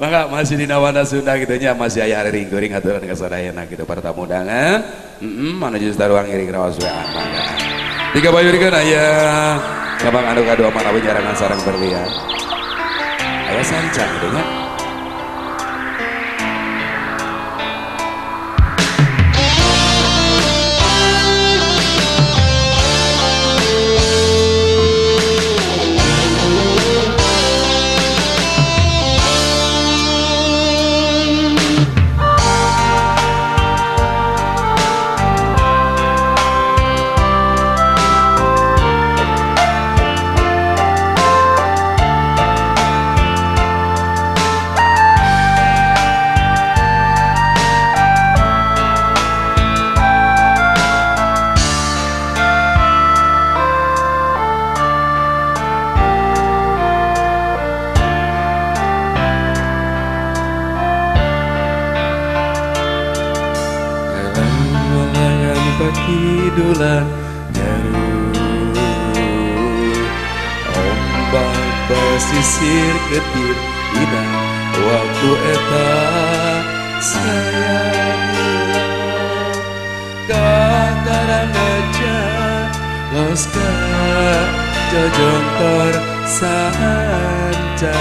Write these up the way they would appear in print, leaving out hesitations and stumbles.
Maka masih di Nawanda Sunda gitu nya, masih aya hari ring aturan kasadayana gitu para tamu undangan. Menuju ruang iring rawas wean mangga. Tiga bayurikeun aya kabang anu kadua mana penjarangan sareng berlian. Aya sancang gitu nya. Kidulan nyaru ombak basisir ketir indah waktu eta sayang kakarang aja los ka jojongtor sanca.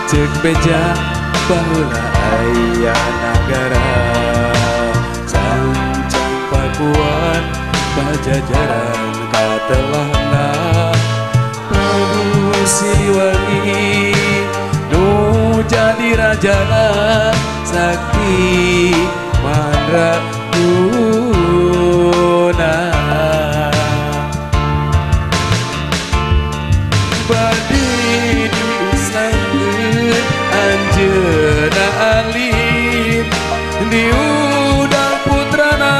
Cek beja baheula aya nagara sancang Pakuan pajajaran katelahna Prabu Siliwangi nu jadi rajana sakti mandraguna Anjeuna alim diudang putrana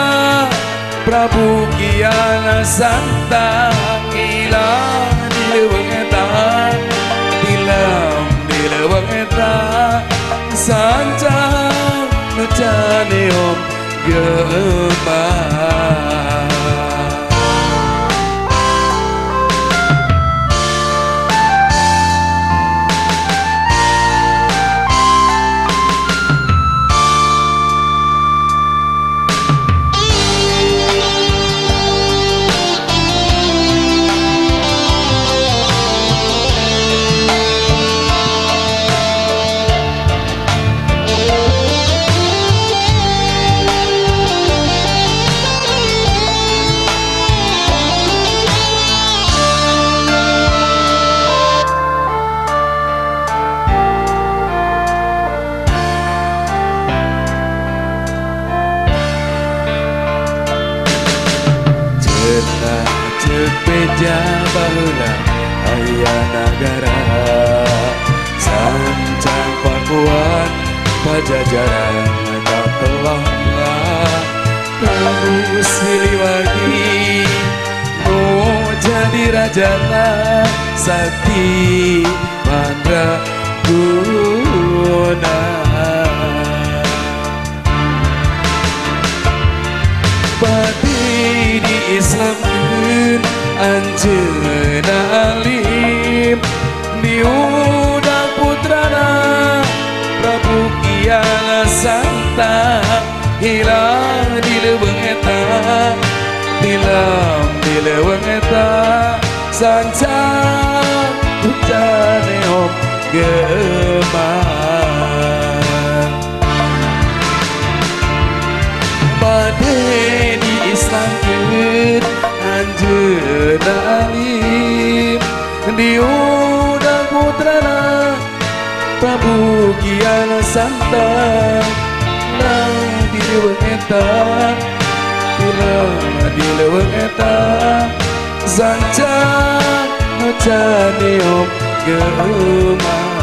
Prabu Kiana Santang ilang di leuweung eta di leuweung eta sancang caneom geumah. Cek beja baheula aya nagara sancang Pakuan pajajaran katelahna Prabu Siliwangi nu jadi rajana sakti mandraguna badi di Islam anjeuna alim diudang putrana Prabu Kiana Santang hilang di leuweung eta di leuweung eta sancang caneom geumah bade di Islamkeun anjeuna alim diudang putrana Prabu Kiana Santang lang di leuweung eta di leuweung eta sancang caneom geumah.